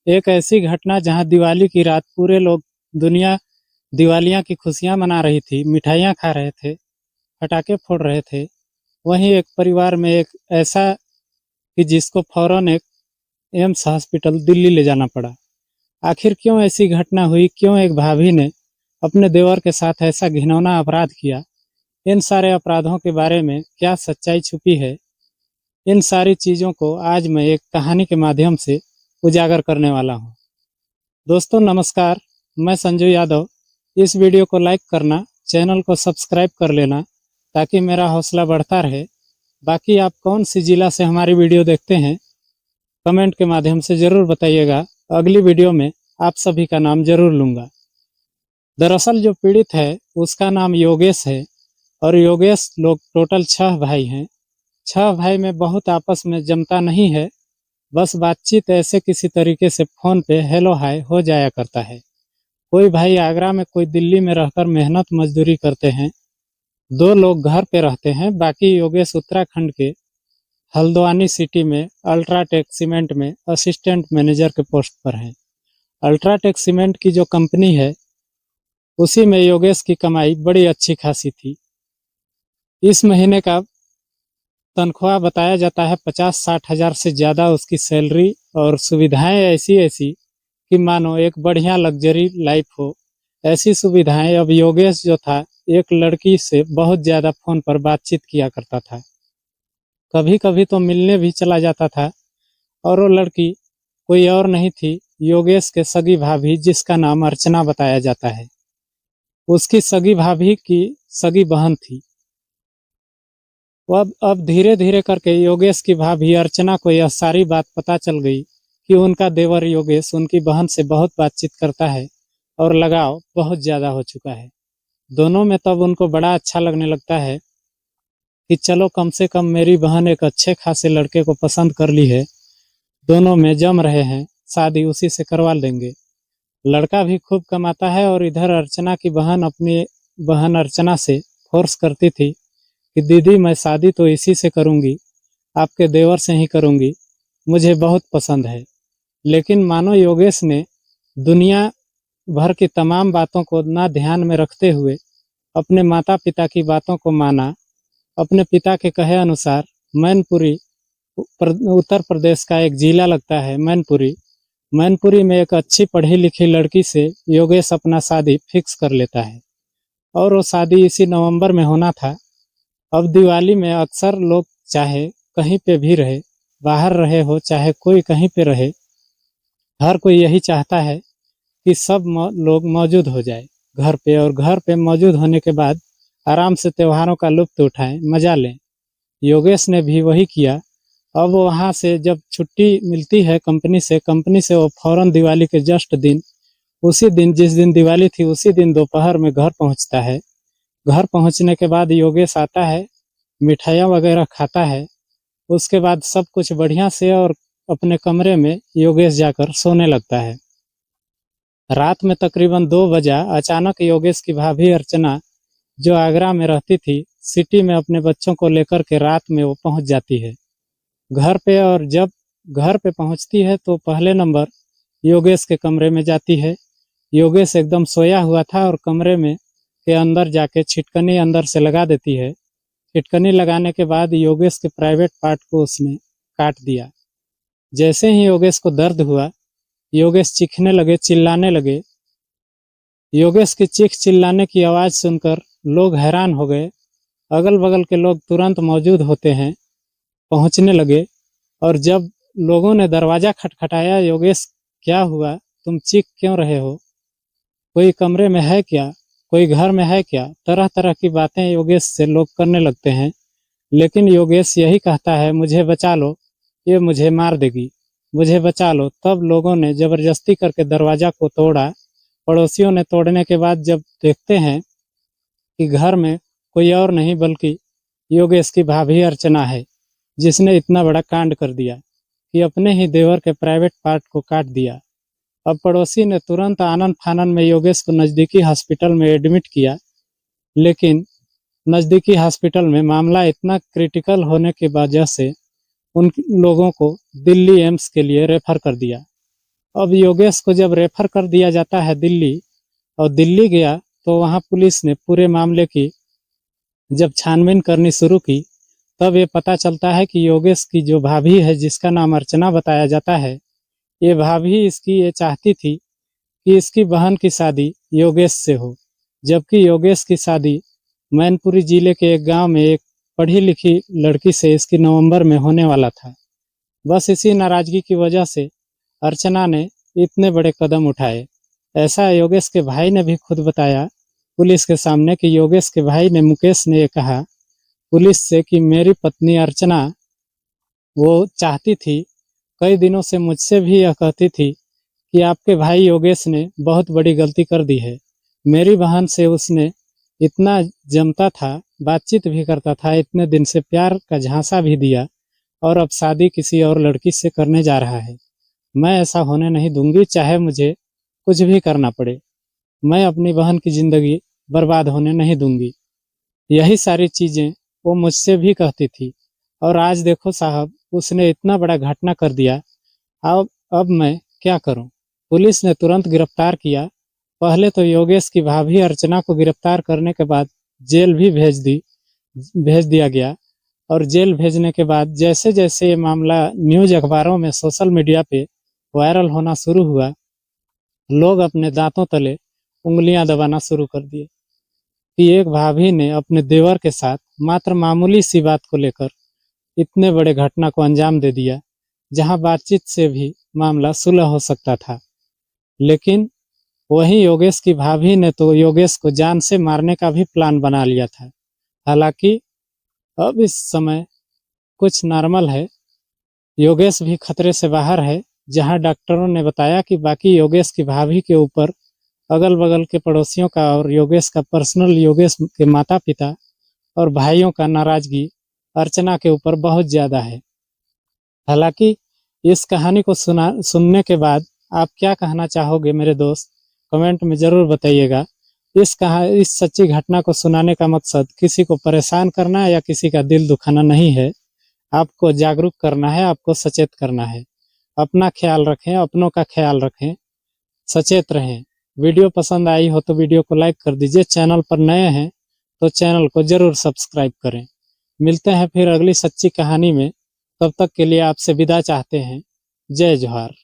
एक ऐसी घटना जहां दिवाली की रात पूरे लोग दुनिया दिवालियां की खुशियां मना रही थी, मिठाइयां खा रहे थे, पटाखे फोड़ रहे थे। वहीं एक परिवार में एक ऐसा कि जिसको फौरन एक एम्स हॉस्पिटल दिल्ली ले जाना पड़ा। आखिर क्यों ऐसी घटना हुई? क्यों एक भाभी ने अपने देवर के साथ ऐसा घिनौना अपराध किया? इन सारे अपराधों के बारे में क्या सच्चाई छुपी है? इन सारी चीजों को आज मैं एक कहानी के माध्यम से उजागर करने वाला हूँ। दोस्तों नमस्कार, मैं संजू यादव। इस वीडियो को लाइक करना, चैनल को सब्सक्राइब कर लेना ताकि मेरा हौसला बढ़ता रहे। बाकी आप कौन सी जिला से हमारी वीडियो देखते हैं, कमेंट के माध्यम से ज़रूर बताइएगा। अगली वीडियो में आप सभी का नाम जरूर लूँगा। दरअसल जो पीड़ित है उसका नाम योगेश है और योगेश लोग टोटल 6 भाई हैं। 6 भाई में बहुत आपस में जमता नहीं है, बस बातचीत ऐसे किसी तरीके से फ़ोन पे हेलो हाय हो जाया करता है। कोई भाई आगरा में, कोई दिल्ली में रहकर मेहनत मजदूरी करते हैं। 2 लोग घर पे रहते हैं। बाकी योगेश उत्तराखंड के हल्द्वानी सिटी में अल्ट्राटेक सीमेंट में असिस्टेंट मैनेजर के पोस्ट पर हैं। अल्ट्राटेक सीमेंट की जो कंपनी है उसी में योगेश की कमाई बड़ी अच्छी खासी थी। इस महीने का तनख्वाह बताया जाता है 50-60 हज़ार से ज़्यादा उसकी सैलरी, और सुविधाएं ऐसी ऐसी कि मानो एक बढ़िया लग्जरी लाइफ हो, ऐसी सुविधाएं। अब योगेश जो था एक लड़की से बहुत ज़्यादा फ़ोन पर बातचीत किया करता था। कभी कभी तो मिलने भी चला जाता था, और वो लड़की कोई और नहीं थी, योगेश के सगी भाभी, जिसका नाम अर्चना बताया जाता है। उसकी सगी भाभी की सगी बहन थी। अब धीरे धीरे करके योगेश की भाभी अर्चना को यह सारी बात पता चल गई कि उनका देवर योगेश उनकी बहन से बहुत बातचीत करता है और लगाव बहुत ज़्यादा हो चुका है दोनों में। तब उनको बड़ा अच्छा लगने लगता है कि चलो कम से कम मेरी बहन एक अच्छे खासे लड़के को पसंद कर ली है, दोनों में जम रहे हैं, शादी उसी से करवा देंगे। लड़का भी खूब कमाता है, और इधर अर्चना की बहन अपनी बहन अर्चना से फोर्स करती थी कि दीदी मैं शादी तो इसी से करूंगी, आपके देवर से ही करूंगी, मुझे बहुत पसंद है। लेकिन मानो योगेश ने दुनिया भर की तमाम बातों को ना ध्यान में रखते हुए अपने माता पिता की बातों को माना। अपने पिता के कहे अनुसार मैनपुरी, उत्तर प्रदेश का एक जिला लगता है मैनपुरी, मैनपुरी में एक अच्छी पढ़ी लिखी लड़की से योगेश अपना शादी फिक्स कर लेता है, और वो शादी इसी नवंबर में होना था। अब दिवाली में अक्सर लोग चाहे कहीं पे भी रहे, बाहर रहे हो चाहे कोई कहीं पे रहे, हर कोई यही चाहता है कि सब लोग मौजूद हो जाए घर पे, और घर पे मौजूद होने के बाद आराम से त्योहारों का लुत्फ उठाएं, मजा लें। योगेश ने भी वही किया। अब वहाँ से जब छुट्टी मिलती है कंपनी से वो फौरन दिवाली के जस्ट दिन, उसी दिन जिस दिन दिवाली थी उसी दिन दोपहर में घर पहुँचता है। घर पहुँचने के बाद योगेश आता है, मिठाइयाँ वगैरह खाता है। उसके बाद सब कुछ बढ़िया से, और अपने कमरे में योगेश जाकर सोने लगता है। रात में तकरीबन 2 बजा अचानक योगेश की भाभी अर्चना, जो आगरा में रहती थी, सिटी में अपने बच्चों को लेकर के रात में वो पहुंच जाती है घर पे। और जब घर पे पहुंचती है तो पहले नंबर योगेश के कमरे में जाती है। योगेश एकदम सोया हुआ था, और कमरे में के अंदर जाके छिटकनी अंदर से लगा देती है। छिटकनी लगाने के बाद योगेश के प्राइवेट पार्ट को उसने काट दिया। जैसे ही योगेश को दर्द हुआ, योगेश चीखने लगे, चिल्लाने लगे। योगेश की चीख चिल्लाने की आवाज़ सुनकर लोग हैरान हो गए। अगल बगल के लोग तुरंत मौजूद होते हैं, पहुंचने लगे। और जब लोगों ने दरवाज़ा खटखटाया, योगेश क्या हुआ, तुम चीख क्यों रहे हो, कोई कमरे में है क्या, कोई घर में है क्या, तरह तरह की बातें योगेश से लोग करने लगते हैं। लेकिन योगेश यही कहता है, मुझे बचा लो, ये मुझे मार देगी, मुझे बचा लो। तब लोगों ने ज़बरदस्ती करके दरवाज़ा को तोड़ा। पड़ोसियों ने तोड़ने के बाद जब देखते हैं कि घर में कोई और नहीं बल्कि योगेश की भाभी अर्चना है, जिसने इतना बड़ा कांड कर दिया कि अपने ही देवर के प्राइवेट पार्ट को काट दिया। अब पड़ोसी ने तुरंत आनन फानन में योगेश को नज़दीकी हॉस्पिटल में एडमिट किया। लेकिन नज़दीकी हॉस्पिटल में मामला इतना क्रिटिकल होने की वजह से उन लोगों को दिल्ली एम्स के लिए रेफर कर दिया। अब योगेश को जब रेफर कर दिया जाता है दिल्ली, और दिल्ली गया तो वहाँ पुलिस ने पूरे मामले की जब छानबीन करनी शुरू की, तब ये पता चलता है कि योगेश की जो भाभी है, जिसका नाम अर्चना बताया जाता है, ये भाभी इसकी ये चाहती थी कि इसकी बहन की शादी योगेश से हो, जबकि योगेश की शादी मैनपुरी जिले के एक गांव में एक पढ़ी लिखी लड़की से इसकी नवंबर में होने वाला था। बस इसी नाराजगी की वजह से अर्चना ने इतने बड़े कदम उठाए। ऐसा योगेश के भाई ने भी खुद बताया पुलिस के सामने कि योगेश के भाई ने, मुकेश ने, ये कहा पुलिस से कि मेरी पत्नी अर्चना वो चाहती थी, कई दिनों से मुझसे भी यह कहती थी कि आपके भाई योगेश ने बहुत बड़ी गलती कर दी है। मेरी बहन से उसने इतना जमता था, बातचीत भी करता था, इतने दिन से प्यार का झांसा भी दिया, और अब शादी किसी और लड़की से करने जा रहा है। मैं ऐसा होने नहीं दूंगी, चाहे मुझे कुछ भी करना पड़े। मैं अपनी बहन की जिंदगी बर्बाद होने नहीं दूंगी। यही सारी चीजें वो मुझसे भी कहती थी, और आज देखो साहब, उसने इतना बड़ा घटना कर दिया। अब मैं क्या करूं? पुलिस ने तुरंत गिरफ्तार किया। पहले तो योगेश की भाभी अर्चना को गिरफ्तार करने के बाद जेल भी भेज दिया गया। और जेल भेजने के बाद जैसे जैसे ये मामला न्यूज अखबारों में, सोशल मीडिया पे वायरल होना शुरू हुआ, लोग अपने दांतों तले उंगलियां दबाना शुरू कर दिए कि एक भाभी ने अपने देवर के साथ मात्र मामूली सी बात को लेकर इतने बड़े घटना को अंजाम दे दिया, जहां बातचीत से भी मामला सुलह हो सकता था। लेकिन वहीं योगेश की भाभी ने तो योगेश को जान से मारने का भी प्लान बना लिया था। हालांकि अब इस समय कुछ नॉर्मल है, योगेश भी खतरे से बाहर है। जहां डॉक्टरों ने बताया कि बाकी योगेश की भाभी के ऊपर अगल बगल के पड़ोसियों का और योगेश का पर्सनल, योगेश के माता पिता और भाइयों का नाराजगी अर्चना के ऊपर बहुत ज्यादा है। हालांकि इस कहानी को सुनने के बाद आप क्या कहना चाहोगे मेरे दोस्त, कमेंट में जरूर बताइएगा। इस सच्ची घटना को सुनाने का मकसद किसी को परेशान करना या किसी का दिल दुखाना नहीं है। आपको जागरूक करना है, आपको सचेत करना है। अपना ख्याल रखें, अपनों का ख्याल रखें, सचेत रहें। वीडियो पसंद आई हो तो वीडियो को लाइक कर दीजिए। चैनल पर नए हैं तो चैनल को जरूर सब्सक्राइब करें। मिलते हैं फिर अगली सच्ची कहानी में। तब तक के लिए आपसे विदा चाहते हैं। जय जोहार।